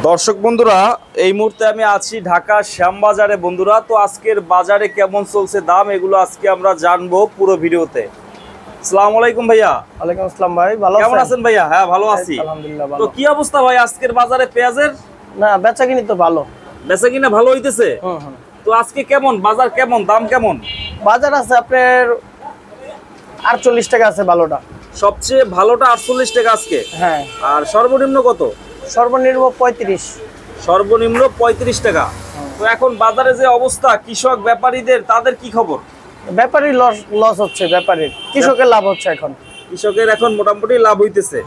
দর্শক বন্ধুরা, এই মুহূর্তে আমি আছি ঢাকা শ্যামবাজারে বন্ধুরা। তো আজকের বাজারে কেমন চলছে দাম, এগুলো আজকে আমরা জানবো পুরো ভিডিওতে। আসসালামু আলাইকুম ভাইয়া। ওয়ালাইকুম আসসালাম ভাই, ভালো কেমন আছেন ভাইয়া? হ্যাঁ ভালো আছি আলহামদুলিল্লাহ। তো কি অবস্থা ভাই আজকের বাজারে পেঁয়াজের? না বেচাকিনি তো ভালো, বেচা কিনা ভালো হইতেছে। তো আজকে কেমন বাজার, কেমন দাম কেমন? বাজার আছে আপনার 48 টাকা আছে ভালোটা। সবচেয়ে ভালোটা 48 টাকা আজকে। হ্যাঁ। আর সর্বনিম্ন কত? সর্বনিম্ন 35। সর্বনিম্ন 35 টাকা। তো এখন বাজারে যে অবস্থা, কৃষক ব্যাপারীদের তাদের কি খবর? ব্যাপারী লস হচ্ছে, ব্যাপারীর কৃষকের লাভ হচ্ছে এখন। কৃষকের এখন মোটামুটি লাভ হইতেছে।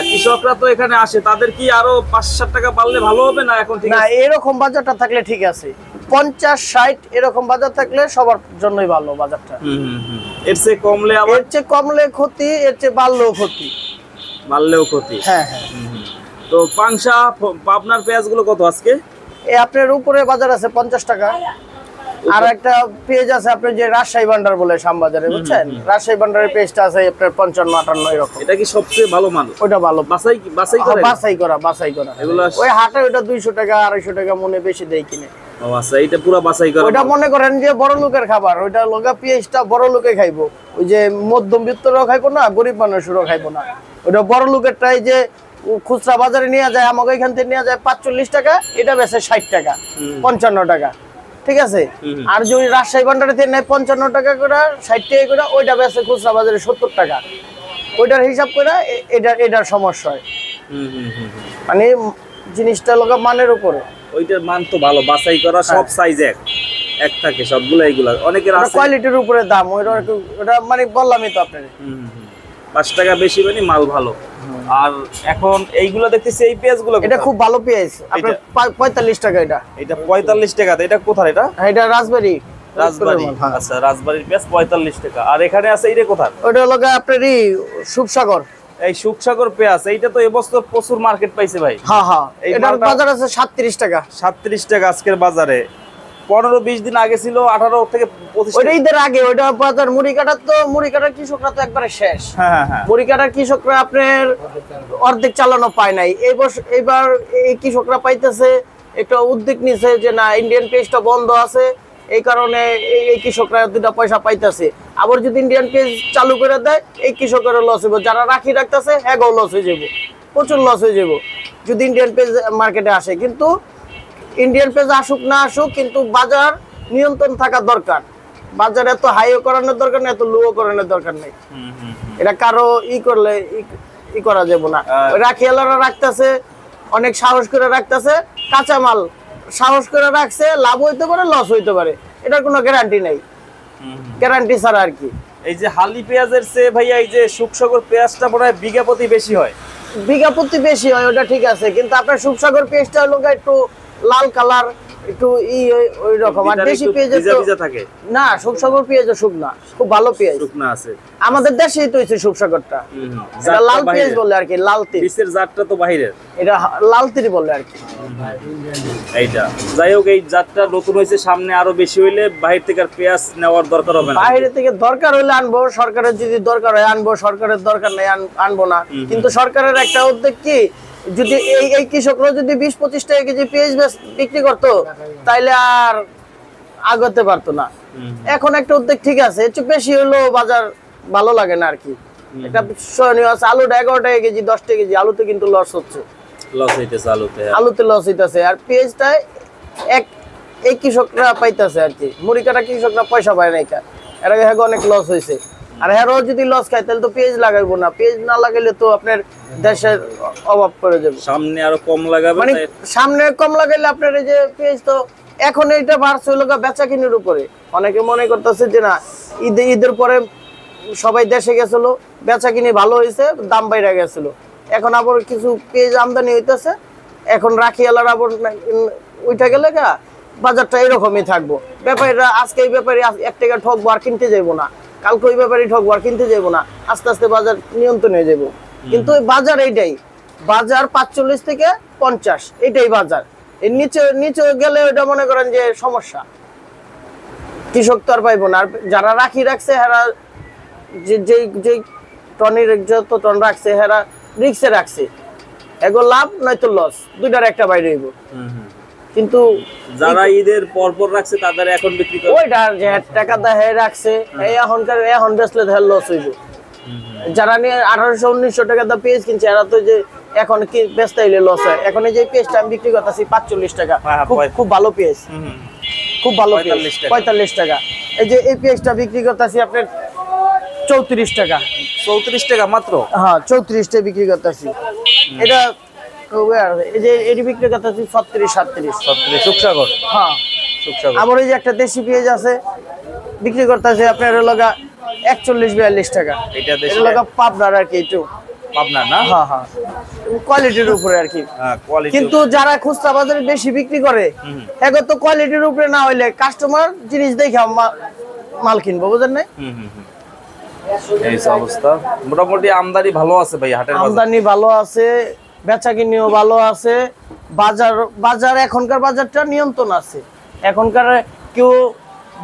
কৃষকরা তো এখানে আসে, তাদের কি আরো 5-7 টাকা বাড়লে ভালো হবে না? এখন ঠিক না, আছে, এরকম বাজারটা থাকলে ঠিক আছে। 50-60 এরকম বাজার থাকলে সবার জন্যই ভালো বাজারটা। এর চেয়ে কমলে আবার, এর চেয়ে কমলে ক্ষতি, এর চেয়ে বাড়লেও ক্ষতি। বাড়লেও ক্ষতি। হ্যাঁ হ্যাঁ। তো পাংশা আপনার পেঁয়াজ গুলো কত আজকে? এই আপনার উপরে বাজার আছে 50 টাকা। আর একটা পেজ আছে আপনার যে রাজশাহী ভান্ডার বলে শ্যামবাজারে, বুঝছেন? রাজশাহী ভান্ডারের পেজটা আছে আপনার 55-58 এরকম। এটা কি সবচেয়ে ভালো মাল? ওটা ভালো, বাছাই বাছাই করা। এগুলো ওই হাটে ওটা 200 টাকা 250 টাকা মনে বেশি দেয় কিনে। ও আচ্ছা, এটা পুরো বাছাই করা। ওটা মনে করেন যে বড় লোকের খাবার, ওইটা লগা পেঁয়াজটা বড় লোকে খাইবো। ওই যে মধ্যবিত্তরাও খাইবো না, গরিব মানুষেরও খাইবো না। ওটা বড় লোকেরটাই যে খুচরা বাজারে নিয়ে যায়, আমাকে এখান থেকে নিয়ে যায় 45 টাকা, এটা বেচে 60 টাকা 55 টাকা, ঠিক আছে? আর যদি রাজশাহী ভান্ডারে থেকে নেয় 55 টাকা করে, 60 টাকা করে, ওইটা বেচে খুচরা বাজারে 70 টাকা। ওইটার হিসাব করে এটার সমস্যা হয়। মানে জিনিসটা লগা মানের উপরে। ওইটার মান তো ভালো, বাছাই করা, সব সাইজ এক থাকে সবগুলো। এইগুলা অনেকের আছে কোয়ালিটির উপরে দাম। ওটা মানে বললামই তো আপনাদের 5 টাকা বেশি, মানে মাল ভালো। আর এখন এইগুলো দেখতেছি, এই পেঁয়াজ গুলো এটা খুব ভালো পেঁয়াজ, আপনার 45 টাকা। এটা 45 টাকা। এটা কোথায়? এটা রাজবাড়ি। আচ্ছা, রাজবাড়ির পেঁয়াজ 45 টাকা। আর এখানে আছে এইটা কোথায়? ওটা হলো আপনারই সুপসাগর। এই সুপসাগর পেঁয়াজ, এইটা তো এবছর প্রচুর মার্কেট পাইছে ভাই। হ্যাঁ হ্যাঁ, এটার বাজার আছে 37 টাকা। 37 টাকা আজকের বাজারে। 15-20 দিন আগে ছিল 18 থেকে 25 ওইটা ঈদের আগে। ওইটা বাজার মুড়ি কাটার কৃষকরা তো একবারে শেষ। হ্যাঁ। মুড়ি কাটার কৃষকরা আপনার অর্ধেক চালানো পায় নাই। এইবার এই কৃষকরা পাইতেছে, একটা উদ্যোগ নিছে যে না, ইন্ডিয়ান পেজটা বন্ধ আছে, এই কারণে এই কৃষকরা 2টা পয়সা পাইতেছে। আবার যদি ইন্ডিয়ান পেজ চালু করে দেয়, এই কৃষকেরও লস হইব, যারা রাখি রাখতেছে হ্যাঁ লস হয়ে যাব, প্রচুর লস হয়ে যাব যদি ইন্ডিয়ান পেজ মার্কেটে আসে। কিন্তু ইন্ডিয়ান পেজ আসুক না আসুক, কিন্তু বাজার নিয়ন্ত্রণ থাকা দরকার। বাজার এত হাইও করানোর দরকার নেই, এত লো করানোর দরকার নেই। এটা কারো করলে করা যাবে না। রাখিয়ালারা রাখতেছে, অনেক সাহস করে রাখতেছে, কাঁচামাল সাহস করে রাখছে, লাভ হইতে পারে লস হইতে পারে, এটার কোনো গ্যারান্টি নেই। গ্যারান্টি ছাড়া আর কি। এই যে হালি পেঁয়াজের চেয়ে ভাইয়া এই যে সুপসাগর পেঁয়াজটা মনে হয় বিঘা প্রতি বেশি হয়। বিঘা প্রতি বেশি হয়, ওটা ঠিক আছে। কিন্তু আপনার সুপসাগর পেঁয়াজটা হলো একটু লাল কালার, একটু ওই রকম। আর দেশি পেঁয়াজ থাকে না, সুপসাগর পেঁয়াজ শুকনা, খুব ভালো পেঁয়াজ শুকনা আছে আমাদের দেশেই তো হইছে সুপসাগরটা। এটা লাল পেঁয়াজ বলে আর কি, লাল তিল। পিসের জাতটা তো বাইরের, এটা লাল তিল বলে আর কি। এইটা যাই হোক, এই জাতটা নতুন হইছে, সামনে আরো বেশি হইলে বাইরে থেকে পেঁয়াজ নেওয়ার দরকার হবে না। বাইরে থেকে দরকার হইলে আনবো, সরকারের যদি দরকার হয় আনবো, সরকারের দরকার নেই আনবো না। কিন্তু সরকারের একটা উদ্যোগ কি, যদি এই কৃষকরা যদি 20-25 টাকা কেজি পেঁয়াজ বিক্রি করতো, তাইলে আর আগতে পারতো না। এখন একটা উদ্যোগ ঠিক আছে, একটু বেশি হলেও বাজার ভালো লাগে না আর কি। একটা সহনীয় আছে। আলুটা 11 টাকা কেজি, 10 টাকা কেজি, আলুতে কিন্তু লস হচ্ছে, আলুতে লস হইতেছে। আর পেঁয়াজটা এই কৃষকরা পাইতেছে আর কি। মুড়ি কাটা কৃষকরা পয়সা পায় নাই, এর আগে অনেক লস হয়েছে। আর হেরো যদি লস খায়, তাহলে তো পেঁয়াজ লাগাইবো না। পেঁয়াজ না লাগাইলে তো আপনার দেশের অভাব পড়ে যাবে। সামনে আরো কম লাগাবে, মানে সামনে কম লাগাইলে আপনার এই যে পেঁয়াজ তো এখন এইটা বাড়ছে হলো বেচা কিনের উপরে। অনেকে মনে করতেছে যে না, ঈদের পরে সবাই দেশে গেছিল, বেচা কিনি ভালো হয়েছে, দাম বাইরে গেছিল। এখন আবার কিছু পেঁয়াজ আমদানি হইতেছে, এখন রাখিয়ালার আবার উঠে গেলে বাজারটা এরকমই থাকবো। ব্যাপারীরা আজকে এই ব্যাপারী 1 টাকা ঠকবো আর কিনতে যাবো না, কালকে ওই ব্যাপারী ঠকবো আর কিনতে যাবো না, আস্তে আস্তে বাজার নিয়ন্ত্রণ হয়ে যাবো। কিন্তু ওই বাজার এইটাই, বাজার 45 থেকে 50 এইটাই বাজার। এর নিচে গেলে ওইটা মনে করেন যে সমস্যা, কৃষক তো আর পাইবো না। আর যারা রাখি রাখছে হেরা যে টনের যত টন রাখছে, হেরা রিক্সে রাখছে, এগো লাভ নয়তো লস, দুইটার একটা বাইরে হইব। কিন্তু যারা ঈদের পরপর রাখছে তাদের এখন বিক্রি করে ওইটা যে টাকা দেহে রাখছে এই এখন বেচলে দেহে লস হইব। যারা নিয়ে 1800-1900 টাকা দা পেঁয়াজ কিনছে এরা তো যে এখন কি বেচতে হইলে লস হয়। এখন এই যে পেঁয়াজটা আমি বিক্রি করতেছি 45 টাকা, খুব ভালো পেঁয়াজ, খুব ভালো পেঁয়াজ 45 টাকা। এই যে এই পেঁয়াজটা বিক্রি করতেছি আপনার 34 টাকা। 34 টাকা মাত্র? হ্যাঁ 34 টাকা বিক্রি করতেছি। এটা এই যে এটি বিক্রি করতেছি 36-37 সুখসাগর। হ্যাঁ সুখসাগর। আবার এই যে একটা দেশি পেঁয়াজ আছে বিক্রি করতেছে আপনার লগা 41-42 টাকা। এটা দেশি লগা পাবনার আর কি, একটু পাবনা না? হ্যাঁ হ্যাঁ কোয়ালিটির উপরে আর কি। হ্যাঁ কোয়ালিটি। কিন্তু যারা খুচরা বাজারে বেশি বিক্রি করে এগো তো কোয়ালিটির উপরে না হইলে কাস্টমার জিনিস দেখে মাল কিনবো, বুঝেন না? এই অবস্থা। মোটামুটি আমদানি ভালো আছে ভাই হাটের বাজার? আমদানি ভালো আছে, বেচাকিনিও ভালো আছে। বাজার এখনকার বাজারটা নিয়ন্ত্রণ আছে। এখনকার কেউ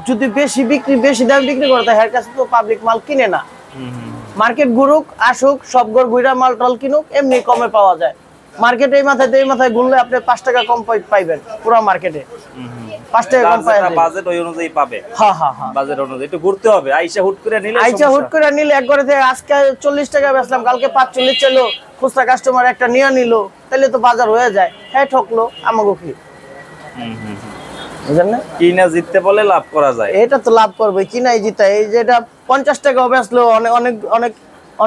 যদি বেশি দাম বিক্রি করে তার কাছে তো পাবলিক মাল কিনে না। মার্কেট ঘুরুক আসুক সব ঘর ঘুরা মাল টাল কিনুক, এমনি কমে পাওয়া যায়। মার্কেট এই মাথায় ঘুরলে আপনি 5 টাকা কম পাইবেন পুরো মার্কেটে। 5 টাকা কম পাবেন, বাজেট ওই অনুযায়ী পাবে। হ্যাঁ হ্যাঁ হ্যাঁ বাজেট অনুযায়ী একটু ঘুরতে হবে। আইসা হুট করে নিলে একবারে থেকে আজকে 40 টাকা বেচলাম কালকে 45 চলো, খুচরা কাস্টমার একটা নিয়ে নিল, তাহলে তো বাজার হয়ে যায়। হ্যাঁ ঠকলো আমাকে কি, বুঝলেন না? কিনা জিততে বলে লাভ করা যায়। এটা তো লাভ করবে, কিনাই জিতা। এই যে এটা 50 টাকা বেচলো,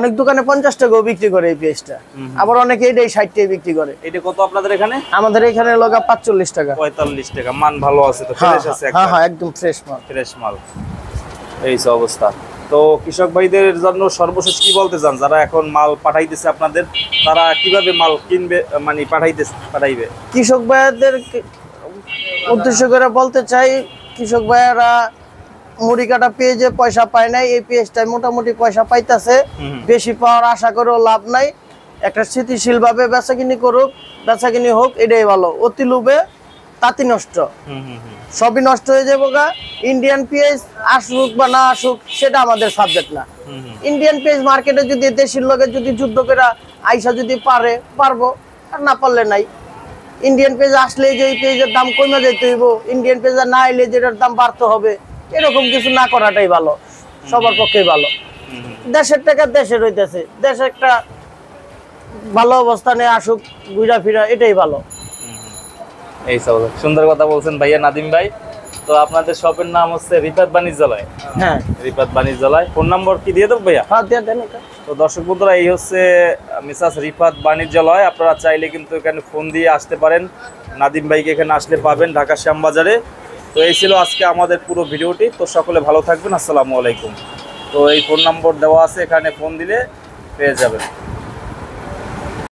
অনেক দোকানে 50 টাকাও বিক্রি করে এই পেঁয়াজটা। আবার অনেকে এটাই 60 টাকা বিক্রি করে। এটা কত আপনাদের এখানে? আমাদের এখানে লগা 45 টাকা। 45 টাকা। মান ভালো আছে তো? ফ্রেশ আছে? হ্যাঁ হ্যাঁ একদম ফ্রেশ মাল। এই অবস্থা। তো কৃষক ভাইদের জন্য সর্বশেষ কি বলতে চান, যারা এখন মাল পাঠাইতেছে আপনাদের, তারা কিভাবে মাল কিনবে, মানে পাঠাইবে? কৃষক ভাইদের উদ্দেশ্য করে বলতে চাই, কৃষক ভাইয়েরা মুড়ি কাটা পেঁয়াজে পয়সা পায় নাই, এই পেঁয়াজটাই মোটামুটি পয়সা পাইতেছে। বেশি পাওয়ার আশা করেও লাভ নাই। একটা স্থিতিশীল ভাবে বেচাকিনি করুক, বেচাকিনি হোক, এটাই ভালো। অতি লোভে তাঁতি নষ্ট, সবই নষ্ট হয়ে যাবো গা। ইন্ডিয়ান পেঁয়াজ আসুক বা না আসুক সেটা আমাদের সাবজেক্ট না। ইন্ডিয়ান পেঁয়াজ মার্কেটে যদি দেশের লোকে যদি যুদ্ধ করে আইসা যদি পারবো, আর না পারলে নাই। ইন্ডিয়ান পেঁয়াজ আসলে যে এই পেঁয়াজের দাম কমে যেতে হইব, ইন্ডিয়ান পেঁয়াজ না এলে যেটার দাম বাড়তে হবে, এরকম কিছু না করাটাই ভালো, সবার পক্ষেই ভালো। দেশের টাকা দেশের হইতেছে, দেশ একটা ভালো অবস্থানে আসুক, ঘুরা ফিরা, এটাই ভালো। এই সুন্দর কথা বলছেন ভাইয়া নাদিম ভাই। তো আপনাদের শপের নাম হচ্ছে রিফাত বাণিজ্যালয়? হ্যাঁ রিফাত বাণিজ্যালয়। ফোন নাম্বার কি দিয়ে দেবো ভাইয়া? হ্যাঁ দিয়ে দেন। তো দর্শক বন্ধুরা, এই হচ্ছে মিসেস রিফাত বাণিজ্যালয়। আপনারা চাইলে কিন্তু এখানে ফোন দিয়ে আসতে পারেন। নাদিম ভাইকে এখানে আসলে পাবেন ঢাকা শ্যামবাজারে। তো এই ছিল আজকে আমাদের পুরো ভিডিওটি। তো সকলে ভালো থাকবেন। আসসালামু আলাইকুম। তো এই ফোন নম্বর দেওয়া আছে, এখানে ফোন দিলে পেয়ে যাবেন।